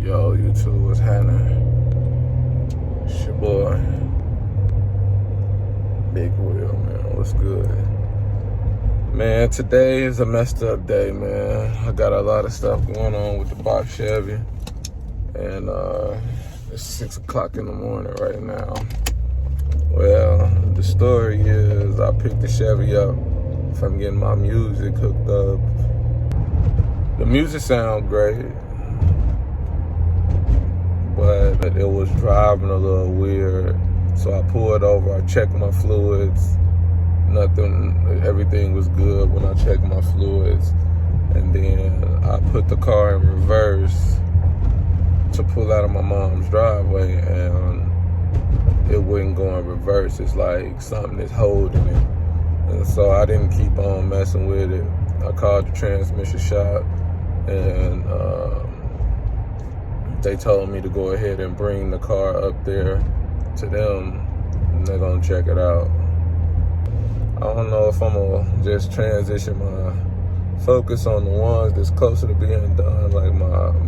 Yo, YouTube, what's happening? It's your boy, D.Wheel, man. What's good? Man, today is a messed up day, man. I got a lot of stuff going on with the box Chevy. And it's 6 o'clock in the morning right now. Well, the story is I picked the Chevy up from getting my music hooked up. The music sound great, but it was driving a little weird. So I pulled over, I checked my fluids. Everything was good when I checked my fluids. And then I put the car in reverse to pull out of my mom's driveway, and it wouldn't go in reverse. It's like something is holding it. And so I didn't keep on messing with it. I called the transmission shop, and they told me to go ahead and bring the car up there to them, and they're gonna check it out. I don't know if I'm gonna just transition my focus on the ones that's closer to being done, like my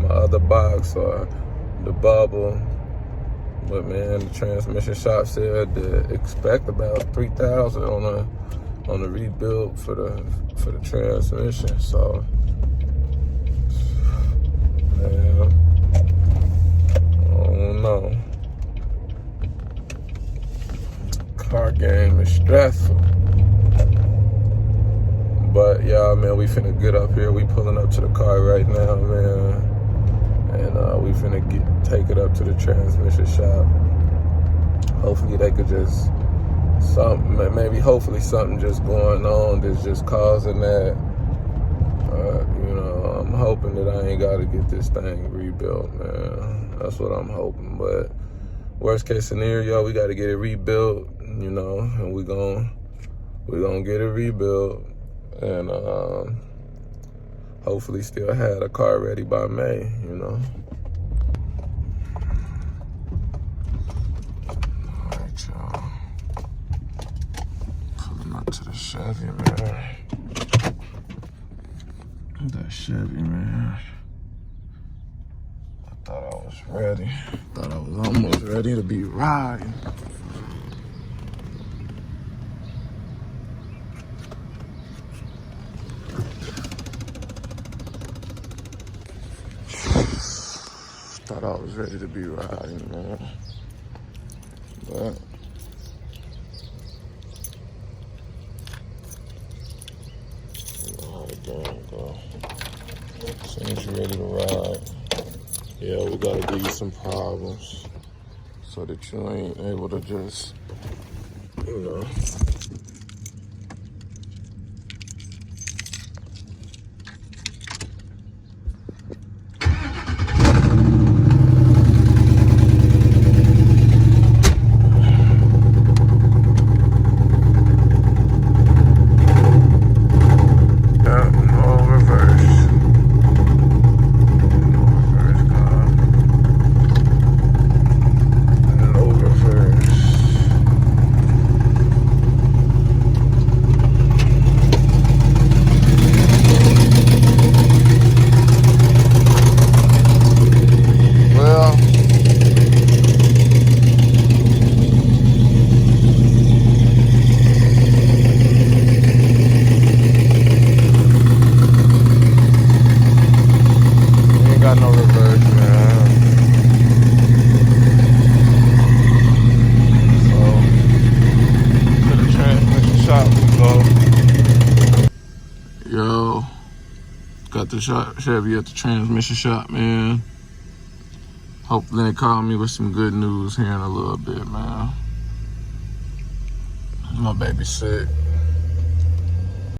other box or the bubble. But man, the transmission shop said to expect about $3,000 on the rebuild for the transmission. So man, I don't know. Car game is stressful. But yeah, man, we finna get up here. We pulling up to the car right now, man. And we finna take it up to the transmission shop. Hopefully they could just, hopefully something just going on that's just causing that. I'm hoping that I ain't gotta get this thing rebuilt, man. That's what I'm hoping. But worst case scenario, we gotta get it rebuilt, and we gonna get it rebuilt. And hopefully still have the car ready by May, All right, y'all. Pulling up to the Chevy, man. That Chevy, man. I thought I was ready. Thought I was almost ready to be riding. Thought I was ready to be riding, man. But you know how the game go. As soon as you're ready to ride, yeah, we gotta give you some problems so that you ain't able to just, Yo, got the Chevy at the transmission shop, man. Hopefully they call me with some good news here in a little bit, man. My baby's sick.